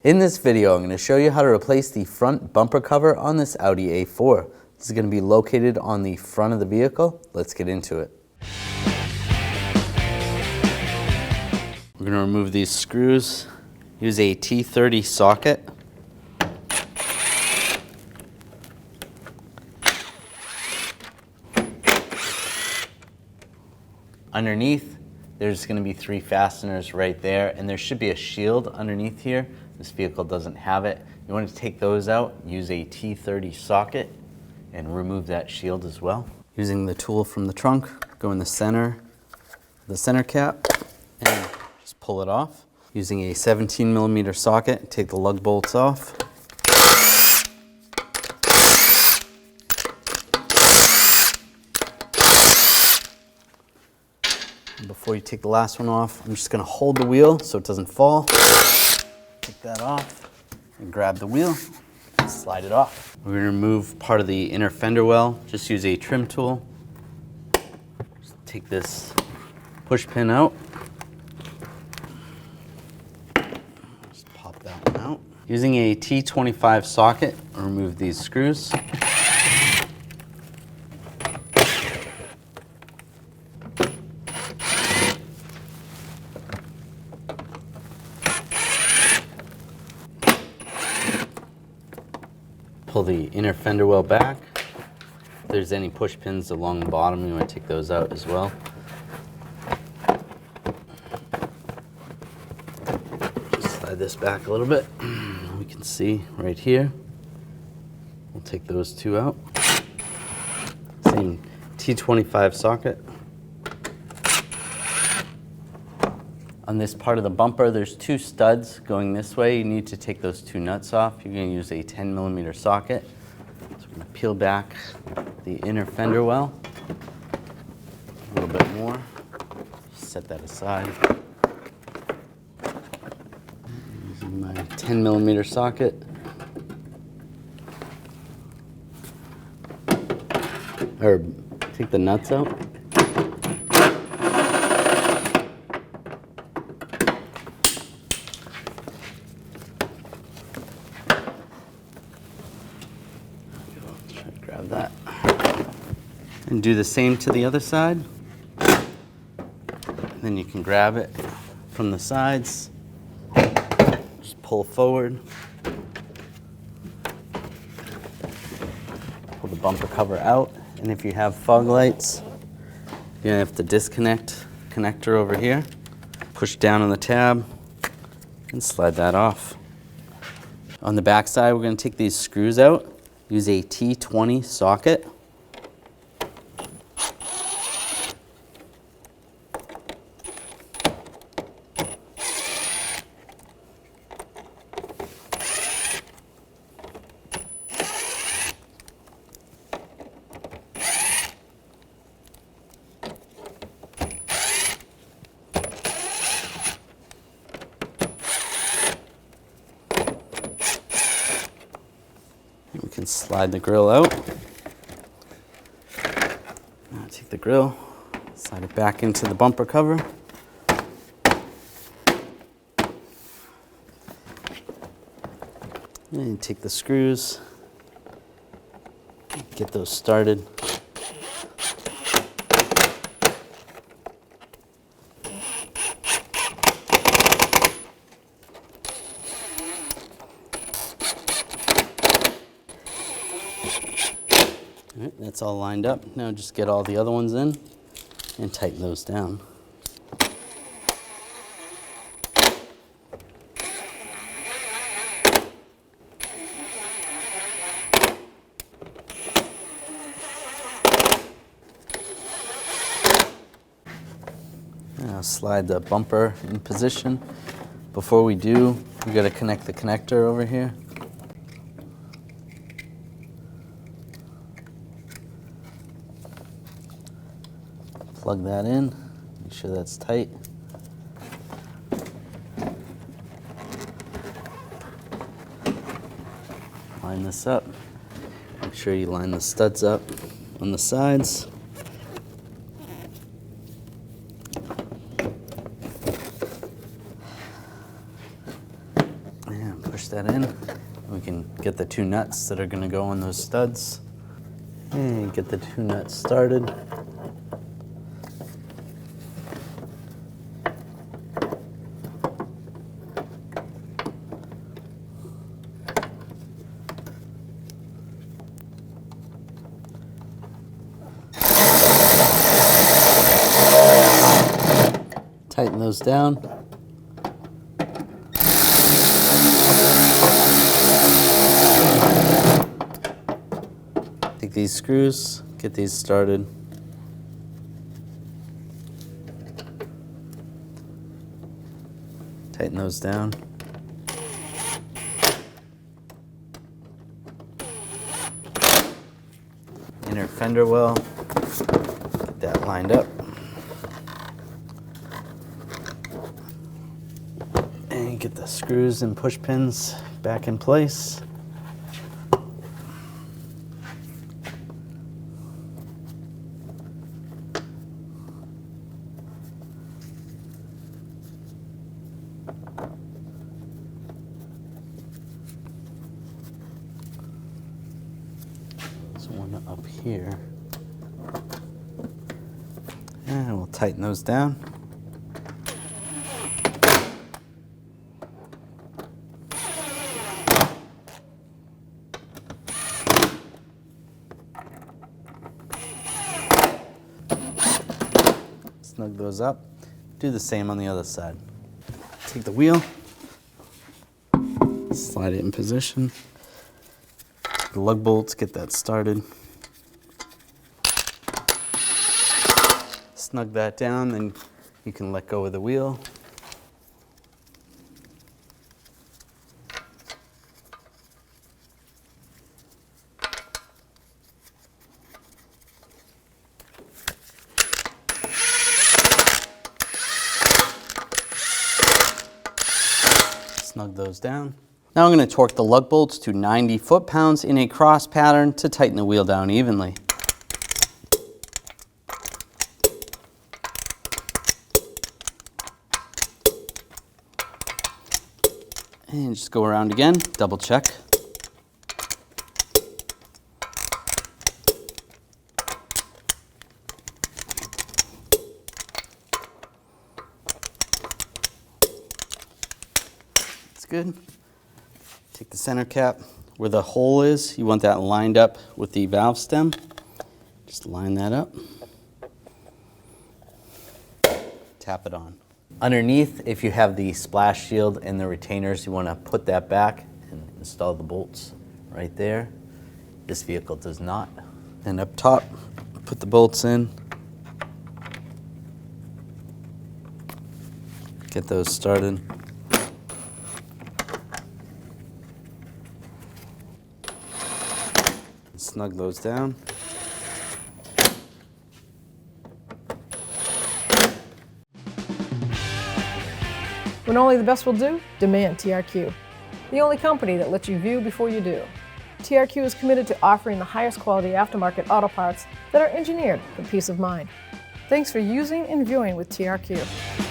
In this video, I'm going to show you how to replace the front bumper cover on this Audi A4. This is going to be located on the front of the vehicle. Let's get into it. We're going to remove these screws. Use a T30 socket. Underneath, there's going to be 3 fasteners right there, and there should be a shield underneath here. This vehicle doesn't have it. You want to take those out, use a T30 socket, and remove that shield as well. Using the tool from the trunk, go in the center cap, and just pull it off. Using a 17mm socket, take the lug bolts off. Before you take the last one off, I'm just going to hold the wheel so it doesn't fall. Take that off and grab the wheel and slide it off. We're going to remove part of the inner fender well. Just use a trim tool. Just take this push pin out. Just pop that one out. Using a T25 socket, I'll remove these screws. Pull the inner fender well back. If there's any push pins along the bottom, you want to take those out as well. Just slide this back a little bit. We can see right here. We'll take those 2 out. Same T25 socket. On this part of the bumper, there's 2 studs going this way. You need to take those 2 nuts off. You're going to use a 10mm socket. So we're going to peel back the inner fender well a little bit more. Set that aside. Using my 10mm socket. Or take the nuts out. Grab that. And do the same to the other side. And then you can grab it from the sides. Just pull forward. Pull the bumper cover out. And if you have fog lights, you're going to have to disconnect connector over here. Push down on the tab and slide that off. On the back side, we're going to take these screws out. Use a T20 socket. We can slide the grill out. Now take the grill, slide it back into the bumper cover. And take the screws, get those started. All right, that's all lined up. Now just get all the other ones in and tighten those down. Now slide the bumper in position. Before we do, we got to connect the connector over here. Plug that in, make sure that's tight. Line this up. Make sure you line the studs up on the sides. push that in. We can get the 2 nuts that are going to go in those studs. And get the 2 nuts started. Tighten those down. Take these screws, get these started. Tighten those down. Inner fender well, get that lined up. And get the screws and push pins back in place. There's one up here. And we'll tighten those down. Snug those up. Do the same on the other side. Take the wheel, slide it in position. The lug bolts, get that started. Snug that down, then you can let go of the wheel. Snug those down. Now I'm going to torque the lug bolts to 90 foot-pounds in a cross pattern to tighten the wheel down evenly. And just go around again, double check. Good. Take the center cap. Where the hole is, you want that lined up with the valve stem. Just line that up. Tap it on. Underneath, if you have the splash shield and the retainers, you want to put that back and install the bolts right there. This vehicle does not. And up top, put the bolts in. Get those started. Snug those down. When only the best will do, demand TRQ. The only company that lets you view before you do. TRQ is committed to offering the highest quality aftermarket auto parts that are engineered for peace of mind. Thanks for using and viewing with TRQ.